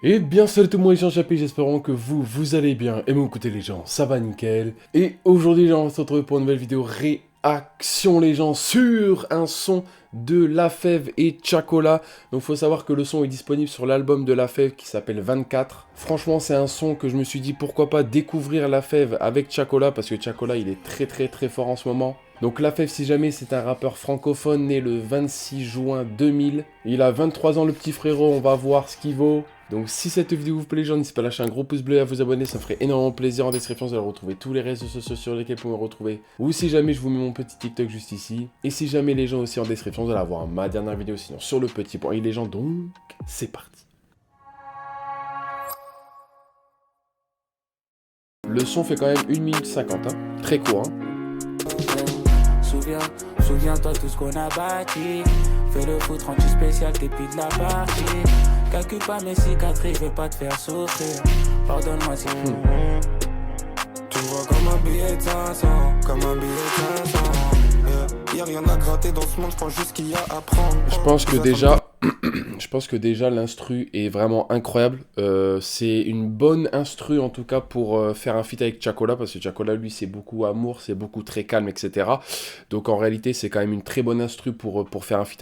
Et bien salut tout le monde les gens, j'espère que vous allez bien. Et moi écoutez les gens, ça va nickel. Et aujourd'hui les gens, on va se retrouver pour une nouvelle vidéo réaction les gens sur un son de La Fève et Chacola. Donc faut savoir que le son est disponible sur l'album de La Fève qui s'appelle 24. Franchement c'est un son que je me suis dit pourquoi pas découvrir La Fève avec Chacola, parce que Chacola il est très fort en ce moment. Donc La Fève, si jamais, c'est un rappeur francophone né le 26 juin 2000. Il a 23 ans le petit frérot, on va voir ce qu'il vaut. Donc si cette vidéo vous plaît les gens, n'hésitez pas à lâcher un gros pouce bleu et à vous abonner, ça me ferait énormément plaisir. En description, vous allez retrouver tous les réseaux sociaux sur lesquels vous pouvez me retrouver. Ou si jamais, je vous mets mon petit TikTok juste ici. Et si jamais les gens aussi en description, vous allez avoir ma dernière vidéo sinon sur le petit point. Et les gens, donc, c'est parti. Le son fait quand même 1 minute 50, hein. Très court, hein. Souviens-toi tout ce qu'on a bâti. Fais le foot rendu spécial, t'es plus de la partie. Calcule pas mes cicatrices, je veux pas te faire souffrir. Pardonne-moi si tu me vois comme un billet de 500, comme un billet de 500. Y'a rien à gratter dans ce monde, je pense juste qu'il y a à prendre. Je pense que déjà l'instru est vraiment incroyable. C'est une bonne instru en tout cas pour faire un feat avec Chacola, parce que Chacola lui c'est beaucoup amour, c'est beaucoup très calme, etc. Donc en réalité c'est quand même une très bonne instru pour faire un feat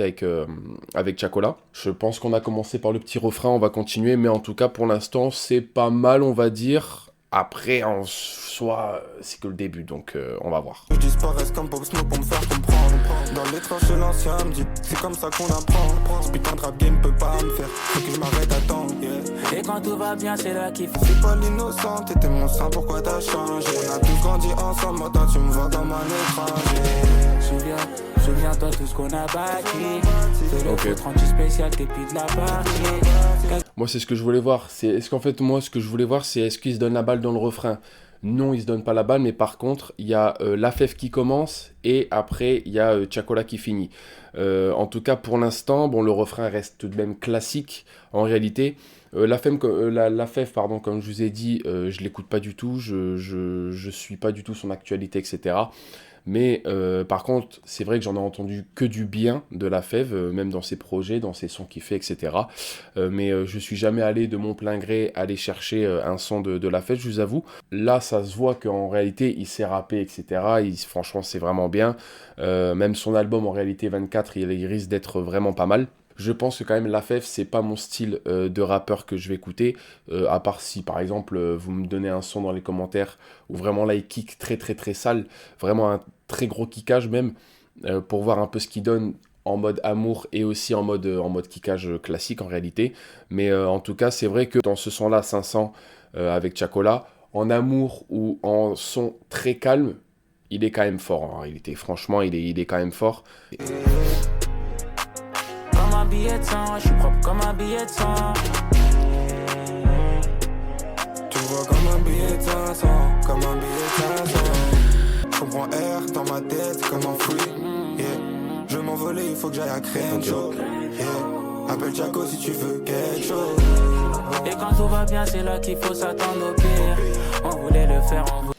avec Chacola. Je pense qu'on a commencé par le petit refrain, on va continuer, mais en tout cas pour l'instant c'est pas mal on va dire. Après, en soi, c'est que le début, donc on va voir. Je disparais comme Bob Snow pour me faire comprendre. Dans les tranchées, l'ancien me dit, c'est comme ça qu'on apprend. Ce putain de rap game peut pas me faire, faut que je m'arrête à temps. Yeah. Et quand tout va bien, c'est là qu'il faut. C'est pas l'innocent, t'étais mon sang, pourquoi t'as changé? On a tous grandi ensemble, maintenant tu me vois comme un étranger. Souviens-toi tout ce qu'on a bâti. C'est le foot rendu spécial, t'es plus de la partie. Moi, c'est ce que je voulais voir. Est-ce qu'en fait, moi, ce que je voulais voir, c'est est-ce qu'il se donne la balle dans le refrain? Non, il se donne pas la balle, mais par contre, il y a La Fève qui commence et après, il y a Chacola qui finit. En tout cas, pour l'instant, bon, le refrain reste tout de même classique en réalité. La Fève, pardon, comme je vous ai dit, je l'écoute pas du tout, je suis pas du tout son actualité, etc. Mais par contre, c'est vrai que j'en ai entendu que du bien de La Fève, même dans ses projets, dans ses sons qu'il fait, etc. Mais je suis jamais allé de mon plein gré aller chercher un son de La Fève, je vous avoue. Là, ça se voit qu'en réalité, il sait rapper, etc. Franchement, c'est vraiment bien. Même son album, en réalité, 24, il risque d'être vraiment pas mal. Je pense que quand même La Fève, c'est pas mon style de rappeur que je vais écouter, à part si par exemple vous me donnez un son dans les commentaires où vraiment là il kick très sale, vraiment un très gros kickage même, pour voir un peu ce qu'il donne en mode amour et aussi en mode kickage classique en réalité. Mais en tout cas c'est vrai que dans ce son là 500 avec Chacola, en amour ou en son très calme, il est quand même fort en réalité, franchement il est quand même fort. Un billet de sang, je suis propre comme un billet de sang. Tu me vois comme un billet de 500, comme un billet de 500. Je comprends R dans ma tête comme un fruit. Yeah. Je vais m'envoler, il faut que j'aille à Crenshaw. Yeah. Appelle Jaco si tu veux quelque chose. Et quand tout va bien, c'est là qu'il faut s'attendre au pire. On voulait le faire, on voulait.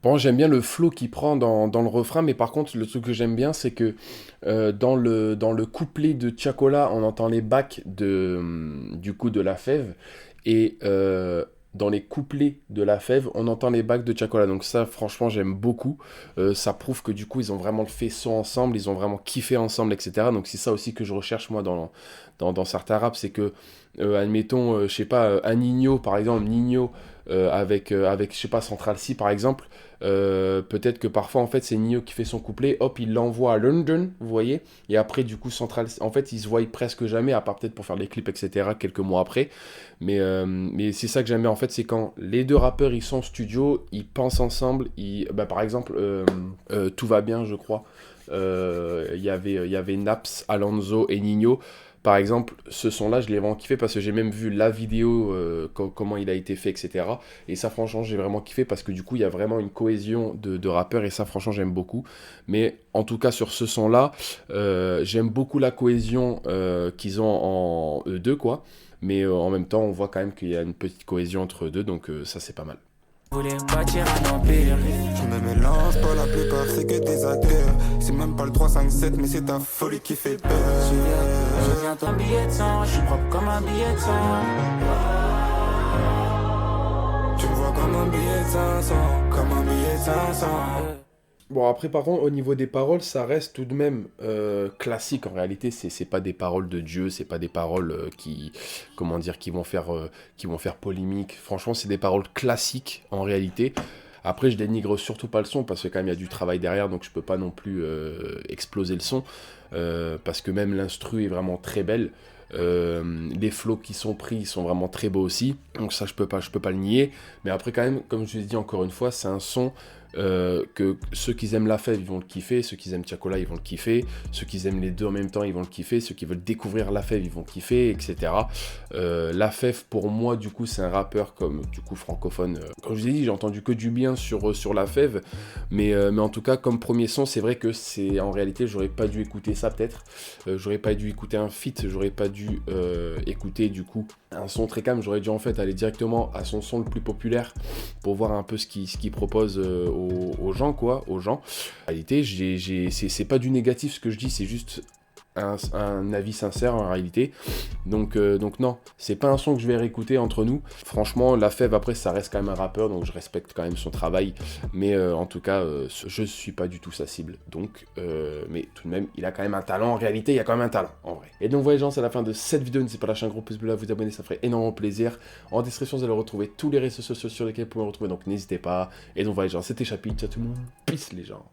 Bon, j'aime bien le flow qu'il prend dans le refrain, mais par contre, le truc que j'aime bien, c'est que dans le couplet de Chacola, on entend les bacs du coup de La Fève, et dans les couplets de La Fève, on entend les bacs de Chacola. Donc ça, franchement, j'aime beaucoup. Ça prouve que du coup, ils ont vraiment fait son ensemble, ils ont vraiment kiffé ensemble, etc. Donc c'est ça aussi que je recherche, moi, dans certains raps, c'est que, admettons, je sais pas, un Nino, par exemple, Nino, avec je sais pas, Central C par exemple, peut-être que parfois en fait c'est Nino qui fait son couplet, hop il l'envoie à London, vous voyez, et après du coup Central C, en fait ils se voient presque jamais, à part peut-être pour faire les clips etc quelques mois après, mais c'est ça que j'aime bien en fait, c'est quand les deux rappeurs ils sont au studio, ils pensent ensemble, par exemple Tout va bien je crois, il y avait Naps, Alonso et Nino. Par exemple, ce son-là, je l'ai vraiment kiffé parce que j'ai même vu la vidéo, comment il a été fait, etc. Et ça, franchement, j'ai vraiment kiffé parce que du coup, il y a vraiment une cohésion de rappeurs et ça, franchement, j'aime beaucoup. Mais en tout cas, sur ce son-là, j'aime beaucoup la cohésion qu'ils ont en eux deux, quoi. Mais en même temps, on voit quand même qu'il y a une petite cohésion entre eux deux, donc ça, c'est pas mal. Voulais bâtir un empire. Je me mélange pas, la plupart c'est que des acteurs. C'est même pas le 3-5-7 mais c'est ta folie qui fait peur. Je viens ton billet de sang, je suis propre comme un billet de sang. un billet de 500, comme un billet de 500. Bon, après, par contre, au niveau des paroles, ça reste tout de même classique. En réalité, c'est pas des paroles de Dieu, c'est pas des paroles comment dire, qui vont faire polémique. Franchement, c'est des paroles classiques, en réalité. Après, je dénigre surtout pas le son, parce que quand même, il y a du travail derrière, donc je peux pas non plus exploser le son. Parce que même l'instru est vraiment très belle. Les flows qui sont pris ils sont vraiment très beaux aussi. Donc ça, je peux pas le nier. Mais après, quand même, comme je l'ai dit encore une fois, c'est un son que ceux qui aiment la fève ils vont le kiffer, ceux qui aiment Tiakola ils vont le kiffer, ceux qui aiment les deux en même temps ils vont le kiffer, ceux qui veulent découvrir la fève ils vont kiffer, etc. La fève pour moi du coup c'est un rappeur comme du coup francophone. Comme je vous ai dit, j'ai entendu que du bien sur la fève, mais en tout cas comme premier son c'est vrai que c'est en réalité j'aurais pas dû écouter ça peut-être, j'aurais pas dû écouter un feat, j'aurais pas dû écouter du coup un son très calme, j'aurais dû en fait aller directement à son son le plus populaire pour voir un peu ce qu'il propose aux gens, quoi, aux gens. En réalité, c'est pas du négatif ce que je dis, c'est juste un avis sincère en réalité. Donc non, c'est pas un son que je vais réécouter entre nous. Franchement, La Fève après ça reste quand même un rappeur, donc je respecte quand même son travail. Mais en tout cas, je suis pas du tout sa cible. Donc, mais tout de même, il a quand même un talent. En réalité, il y a quand même un talent, en vrai. Et donc voilà les gens, c'est la fin de cette vidéo. N'hésitez pas à lâcher un gros pouce bleu là, vous abonner, ça ferait énormément plaisir. En description, vous allez retrouver tous les réseaux sociaux sur lesquels vous pouvez me retrouver, donc n'hésitez pas. Et donc voilà les gens, c'était Chapi, ciao tout le monde. Peace les gens.